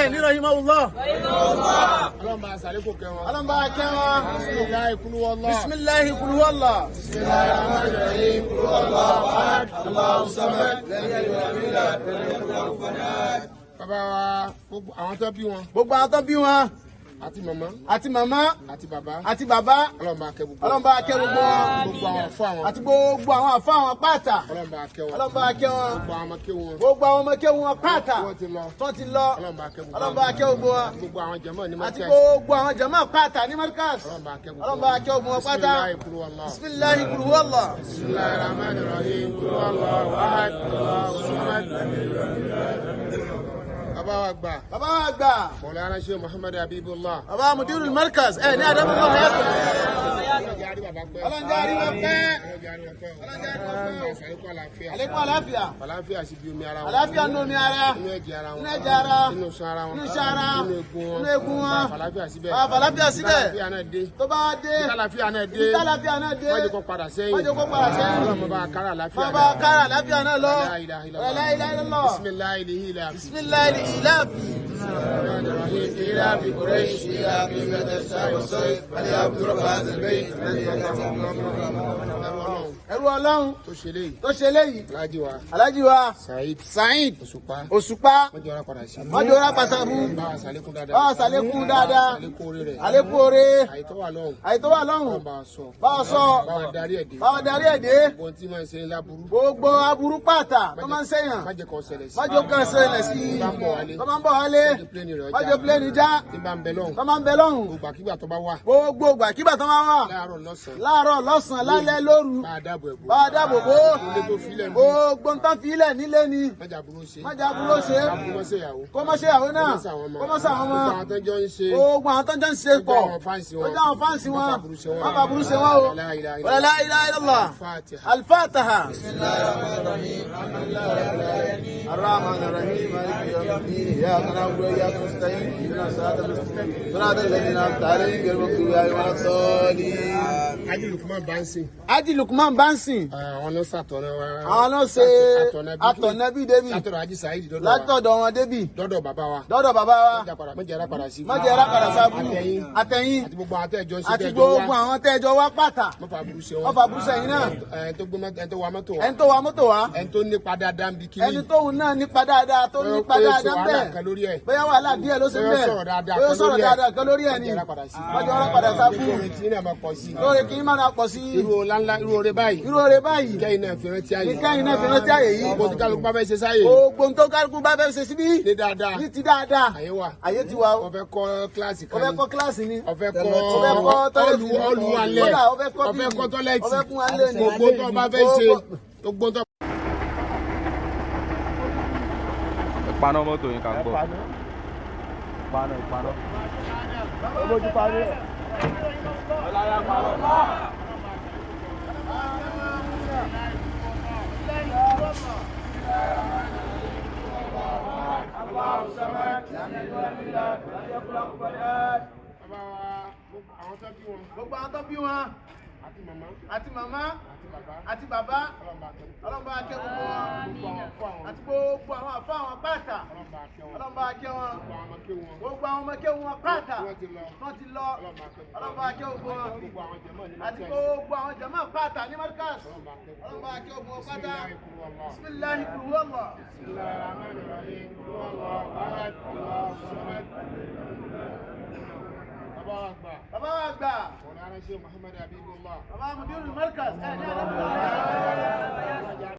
Ní rahimahullah. Ọlọ́run bá ṣàlékún kẹwọn. Ọlọ́run bá kẹwọn. Bismillahi kul huwallah. Bismillahi kul huwallah. Bismillahir rahmanir rahim. Kul huwallahu ahad. Allahu samad. Lam yalid wa lam yulad wa lam yakul lahu kufuwan ahad. Bàbá wa gbogbo àwọn tó bí wọn. Gbogbo àwọn tó bí wọn. àti màmá. àti màmá. àti bàbá. àti bàbá. Ọlọ́run bá kẹ́ gbogbo. Ọlọ́run bá kẹ́ gbogbo wọn. gbogbo àwọn àfọ àwọn. àti gbogbo àwọn àfọ àwọn pátá. Ọlọ́run bá kẹ́ wọn. Ọlọ́run bá kẹ́ wọn. gbogbo àwọn ọmọ kẹ́ wọn. gbogbo àwọn ọmọ kẹ́ wọn pátá. wọ́n ti lọ. tó ti lọ. Ọlọ́run bá kẹ́ gbogbo. Ọlọ́run bá kẹ́ gbogbo wọn. gbogbo àwọn jàmáà ní àti Markaz. gbogbo àwọn jàmáà pátá ní Markaz. Ọlọ́run bá kẹ́ gbogbo. Ọlọ́run bá kẹ́ gbogbo wọn pátá. bisimilahi kul huwallah. bismillahir rahmanir rahim. Qul huwallahu ahad. Allahu samad. bàbá wa gbà. bàbá wa gbà. Maulana Sheikh Muhammad Habibullah. bàbá mudirul Markaz ní adamu lọ hayatu. Ọlọ́njàrí bàbá pẹ́. Ọlọ́njàrí wọn pẹ́. Ọlọ́njàrí wọn pẹ́. Ọlọ́njàrí wọn pẹ́. Àlékún àlàáfíà. àlékún àlàáfíà. Àlàáfíà sì bí omi ara wọn. àlàáfíà nínú omi ara. Nínú ẹ̀jẹ̀ ara wọn. nínú ẹ̀jẹ̀ ara. Nínú iṣan ara wọn. nínú iṣan ara. Nínú egun wọn. nínú egun wọn. Àlàáfíà síbẹ̀. àlàáfíà síbẹ̀. Àlàáfíà náà dé. tó bá dé. Àlàáfíà náà dé. àlàáfíà náà dé. Má jẹ́ kó padà sẹ́yìn. má jẹ́ kó padà sẹ́yìn. Ọlọ́run bá kára àlàáfíà náà. bàbá kára àlàáfíà náà lọ. La ilaha illallah. la ilaha illallah. Bismillahi lillahi. bisimilahi ilafi. إلى في قريش إلى في مدى الشام والصيف فليعبدوا رب هذا البيت ẹrú Ọlọ́run tó ṣe léyìí. tó ṣe léyìí. Alhaji wa Alhaji wa Saheed Òṣùpá Òṣùpá wọ́n jẹ́ ọ̀rá padà sí. wọ́n jẹ́ ọ̀rá pàṣẹ fún. bá a sàlékún dáadáa. bá a sàlékún dáadáa. àlékún orí rẹ̀. àlékún oore. àyètọ́ wà lọ́hùn. àyètọ́ wà lọ́hùn. bá a sọ. bá a sọ. bá a darí ẹ̀ dé. bá a darí ẹ̀ dé. gbogbo tí máa ń ṣe láburú. gbogbo aburú pàtà tó máa ń ṣèyàn. má jẹ́ kó ṣẹlẹ̀ sí. má jẹ́ kó ṣẹlẹ̀ sí. tó máa ń bọ̀ wálé. má jẹ́ pílẹ̀nì já. tí bá ń bẹ lọ́hùn. tó máa ń bẹ lọ́hùn. gbogbo àkígbà tó bá wà. gbogbo ìgbàkígbà tó máa wà. láàárọ̀ lọ́sàn-án. láàárọ̀ lọ́sàn-án lálẹ́ lóru. bá a dáàbò ẹ̀ bò. bá a dáàbò bò. ilé tó filẹ̀ mú. gbogbo nǹkan filẹ̀ nílé ni. májà burú ṣe. májà burú ṣe. kó mọ́ ṣe ìyàwó. kó mọ́ ṣe ìyàwó náà. kó mọ́ ṣe àwọn ọmọ. gbogbo àwọn tó jọ ń ṣe. gbogbo àwọn tó jọ ń ṣe pọ̀. àwọn fáǹsì wọn. ojú àwọn fáǹsì wọn. wọ́n bá burú ṣe wọn. o. la ilaha illallah. al-Fatiha. الرحمن الرحيم مالك يوم الدين اياك نعبد واياك نستعين اهدنا الصراط المستقيم صراط الذين انعمت عليهم غير المغضوب عليهم ولا الضالين. Haji Lukman Bansin. Haji Lukman Bansin. àwọn ló ṣàtọ̀nà wa. àwọn ló ṣe àtọ̀nẹ́bí débi. látọ̀dọ̀ Haji Saheed dọ́dọ̀ wa. látọ̀dọ̀ wọn débi. dọ́dọ̀ bàbá wa. dọ́dọ̀ bàbá wa. mọ̀jẹ̀ ara padà sí. mọ̀jẹ̀ ara padà sábú. àtẹ̀yìn. àti gbogbo àwọn tẹ́jọ́ ń ṣe àti tẹ́jọ́ wá. gbogbo àwọn tẹ́jọ́ wá pátá. mọ́fà burú ṣe wọn. mọ́fà burú ṣe yín náà. ẹni tó wa mọ́tò wa. ẹni tó wa mọ́tò wa. ẹni tó nípa dáadáa ń bi kíní. ẹni tóun náà nípa dáadáa tó nípa dáadáa ń bẹ̀. bóyá wàhálà díẹ̀ ló ṣe bẹ́ẹ̀. bóyá sọ̀rọ̀ dáadáa kan lórí ẹ̀ ni. mọ́jọ́ ara padà sábú. lórí kí n máa pọ̀ sí. irú oore báyìí. irú oore báyìí. kẹ́yìn náà fi rántí ààyè. kẹ́yìn náà fi rántí ààyè yìí. gbogbo tí kálukú bá fẹ́ ṣe sáyè. gbogbo tó kálukú bá fẹ́ ṣe síbí. ní dáadáa. ní ti dáadáa. àyè wà. àyè ti wà o. ó fẹ́ kọ́ kíláàsì kan. ó fẹ́ kọ́ kíláàsì ni. ó fẹ́ kọ́ olùwalẹ̀. ó fẹ́ kọ́ tọ́lẹ̀tì. ó fẹ́ kún alẹ́ ni. gbogbo tó bá fẹ́ ṣe. gbogbo tó. Ìpaná mọ́tò yín ká gbọ́. Ìpaná. Ó bójú parí ẹ̀. Ọláyà parí. Allahu samad. Gbogbo àwọn tó bí wọn. Àti màmá. Àti bàbá. Ọlọ́mọba akẹ́ gbogbo wọn. Àti gbogbo àwọn àfọ àwọn pátá. Ọlọ́mọba akẹ́ wọn. Gbogbo àwọn ọmọ akẹ́ wọn pátá. Wọ́n ti lọ. Ọlọ́mọba akẹ́ gbogbo wọn. Àti gbogbo àwọn jàmáà pátá ní Markaz. Ọlọ́mọba akẹ́ gbogbo wọn pátá. Bismillahi kul huwallah. Bàbá wa gbà. Maulana Sheikh Muhammad Habibullah. Bàbá mudirul Markaz.